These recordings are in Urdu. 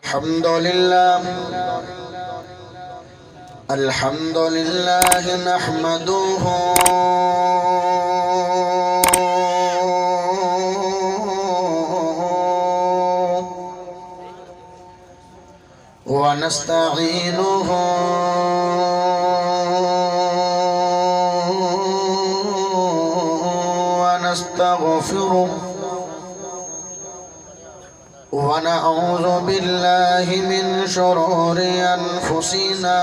الحمد لله نحمده ونستعينه ونستغفره ونعوذ بالله من شرور أنفسنا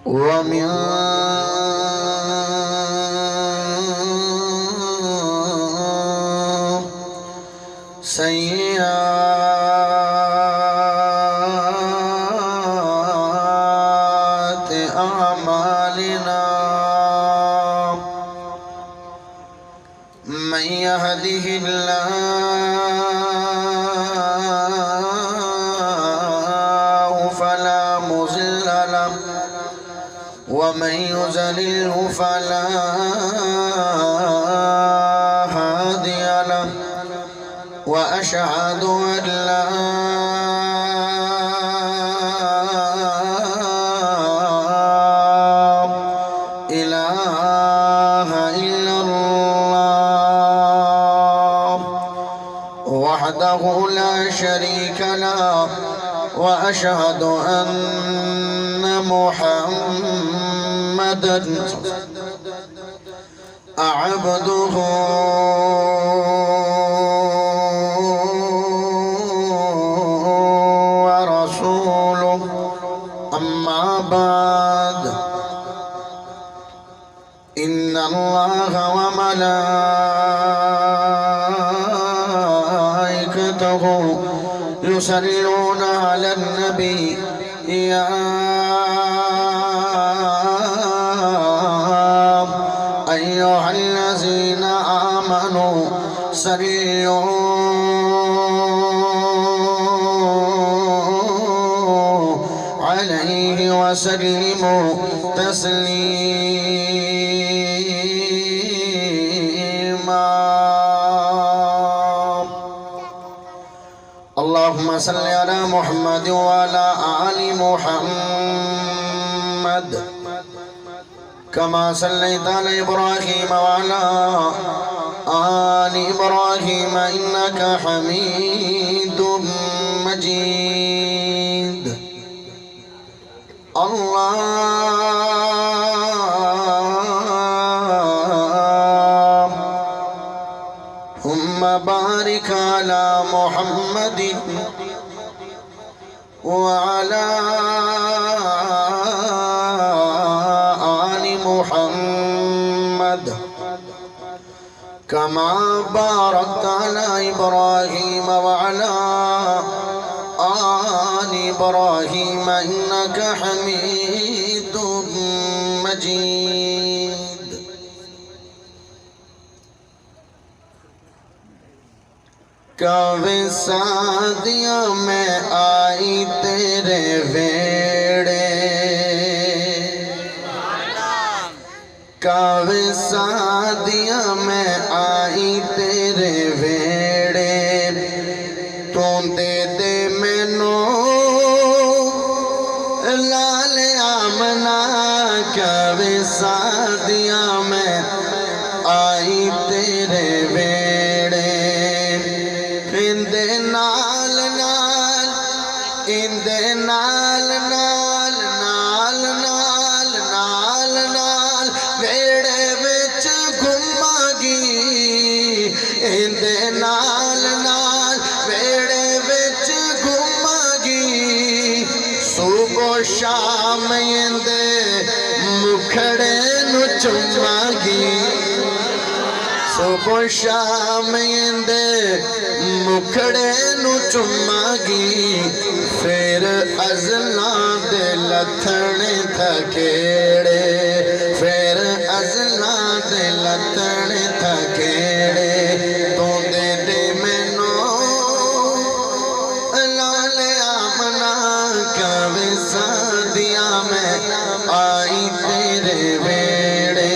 ومن سيئات أعمالنا من يهده الله فلا مضل له ومن يضلل فلا هادي له وأشهد أن لا إله إلا الله وحده لا شريك له وأشهد أن محمدًا عبده ورسوله أما بعد إن الله وملائكته يصلون على النبي يا أيها الذين آمنوا صلوا عليه وسلموا تسليما اللهم صل على محمد وعلى آل محمد كما صليت على إبراهيم وعلى آل إبراهيم إنك حميد مجيد اللهم بارك على محمد وعلى آل محمد كما باركت على إبراهيم وعلى آل إبراهيم إنك حميد مجيد کعوے سادیاں میں آئی تیرے ویڑے کعوے سادیاں میں آئی تیرے ویڑے تو دے دے مینو لال آمنا کعوے سادیاں میں آئی تیرے ویڑے اندے نال نال اندے نال نال نال نال نال نال ویڑے وچ گھماگی اندے نال نال ویڑے وچ گھماگی صبح شام اندے مکھڑے نو چماگی صبح شام اندے مکھڑے نو چماگی پھر ازلاں دے لتھڑے تھکیڑے پھر ازلاں دے لتھڑے تھکیڑے تو دے دے مینو لال آمنا کعوے سادیاں میں آئی تیرے ویڑے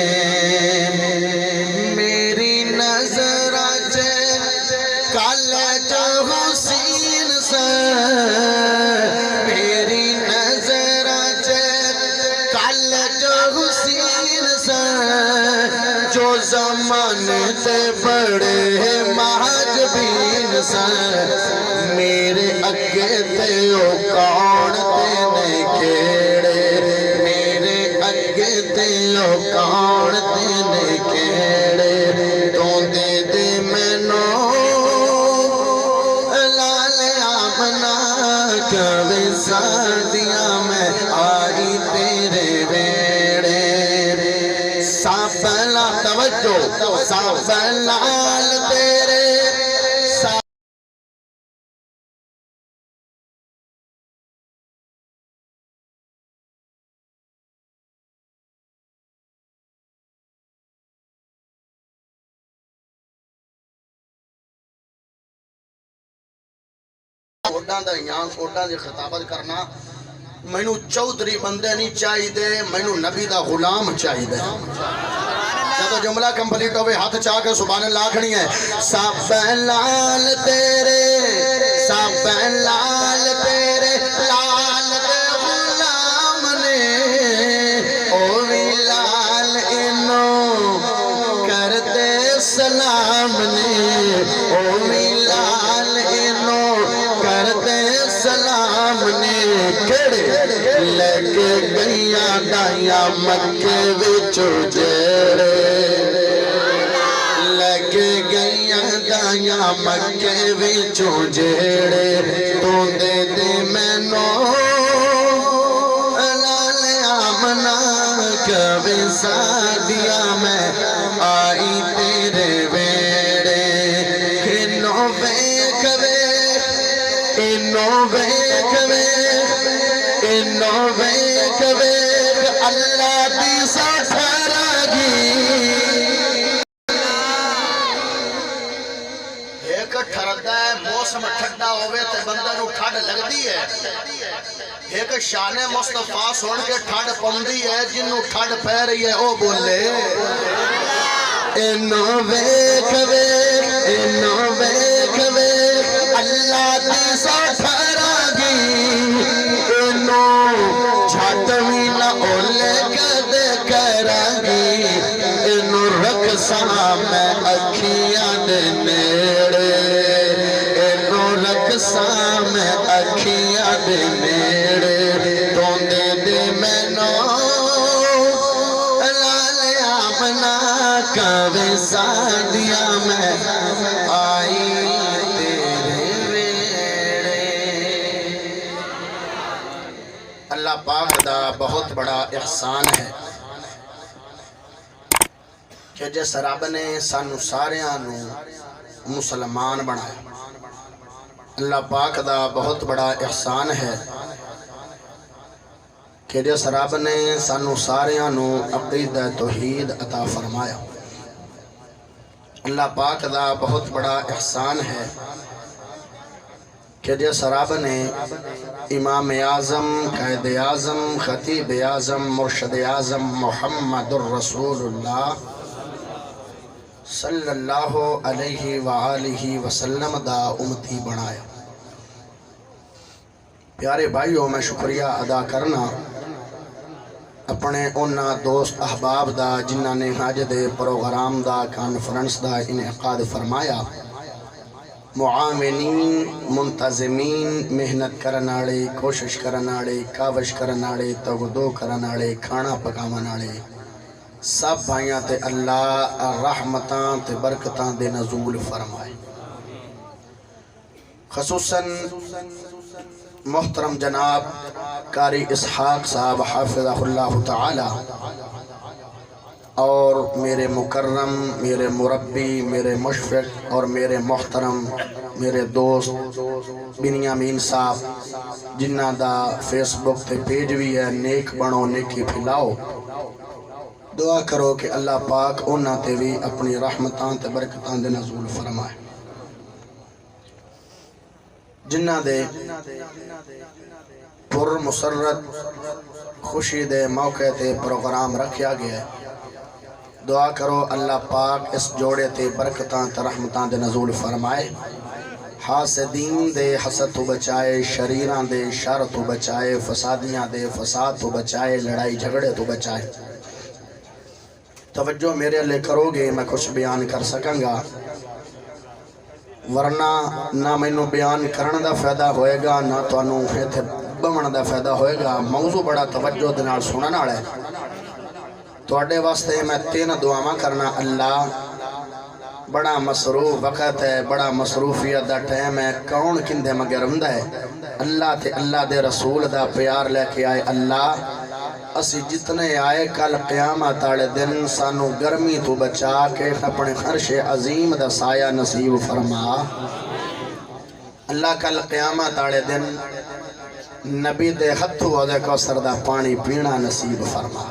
جو زمانے تے بڑے مہاجبین سن میرے اگے تے او کون تے نے کیڑے میرے اگے تے او کون تے نے کیڑے تو دے دے مینوں کبھی سادیاں میں آئی تیرے ویڑے سابلا توجہ سابلال تیرے کوڈاں دا یہاں کوڈاں دی خطابت کرنا مینوں چودھری بندے نہیں چاہی دے مینوں نبی دا غلام چاہی دے جب جملہ کمپلیٹ ہوئے ہاتھ چاہ کے سبحان اللہ کھڑی ہے سابلال تیرے سابلال تیرے لال دے غلام نے اووی لال انو کرتے سلام نے اووی لال انو کرتے سلام نے کھڑے لے کے گئیاں دائیاں مکے وچو جیڑے لے کے گئیاں دائیاں مکے وچو جیڑے تو دے دے مینوں لال آمنا کبھی سادیاں میں آئی تیرے ویڑے کنوں بیک انو بیک اللہ دی ساتھراگی ایک ٹھردہ ہے موسم ٹھڈا ہوئے تے بندہ نو ٹھڈ لگ دی ہے ایک شان مصطفیٰ سن کے ٹھڈ پوندی ہے جنو ٹھڈ پہ رہی ہے او بولے انو بیک اللہ دی ساتھراگی انو جھاٹوی نہ اولے قد کرانگی انو رکھساں میں اکھیاں دے نیڑے انو رکھساں میں اکھیاں دے نیڑے تو دے دے مینوں لال آمنا کبھی سادیاں میں آئی اللہ پاک دا بہت بڑا احسان ہے کہ جس رب نے سانو ساریاں نو مسلمان بنایا اللہ پاک دا بہت بڑا احسان ہے کہ جس رب نے سانو ساریاں نو عقیدہ توحید عطا فرمایا اللہ پاک دا بہت بڑا احسان ہے کہ جس رب نے امام اعظم قائد اعظم خطیب اعظم مرشد اعظم محمد الرسول اللہ صلی اللہ علیہ وآلہ وسلم دا امتی بنایا پیارے بھائیوں میں شکریہ ادا کرنا اپنے انہاں دوست احباب دا جنہاں نے حج دے پروگرام دا کانفرنس دا انعقاد فرمایا معاونین منتظمین محنت کرناڑے کوشش کرناڑے کاوش کرناڑے تغدو کرناڑے کھانا پکاوناڑے سب بھائیاں تے اللہ رحمتاں تے برکتاں دے نزول فرمائے خصوصاً محترم جناب قاری اسحاق صاحب حافظہ اللہ تعالی اور میرے مکرم میرے مربی میرے مشفق اور میرے محترم میرے دوست بنیامین صاحب جنہ دا فیس بک تے پیج بھی ہے نیک بنو نیکی پھیلاؤ دعا کرو کہ اللہ پاک انہاں تے بھی اپنی رحمتاں تے برکتاں دے نزول فرمائے جنہ دے پر مسرت خوشی دے موقع تے پروگرام رکھیا گیا ہے دعا کرو اللہ پاک اس جوڑے تے برکتاں تے رحمتاں دے نزول فرمائے حاسدین دے حسد تو بچائے شریراں دے شر تو بچائے فسادیاں دے فساد تو بچائے لڑائی جھگڑے تو بچائے توجہ میرے لے کرو گے میں کچھ بیان کر سکاں گا، ورنہ نہ مینوں بیان کرن دا فائدہ ہوئے گا نہ تانوں ایتھے بمن دا فائدہ ہوئے گا۔ موضوع بڑا توجہ دے نال سنن والا ہے۔ تواڈے واسطے میں 3 دعاواں کرنا۔ اللہ بڑا مصروف وقت ہے، بڑا مصروفیت دا ٹائم ہے، کون کندے مگر ہوندا ہے؟ اللہ تے اللہ دے رسول دا پیار لے کے آئے۔ اللہ اسی جتنے آئے کل قیامت والے دن سانو گرمی تو بچا کے اپنے عرش عظیم دا سایہ نصیب فرما۔ اللہ کل قیامت والے دن نبی دے ہتھوں دے کوثر دا پانی پینا نصیب فرما۔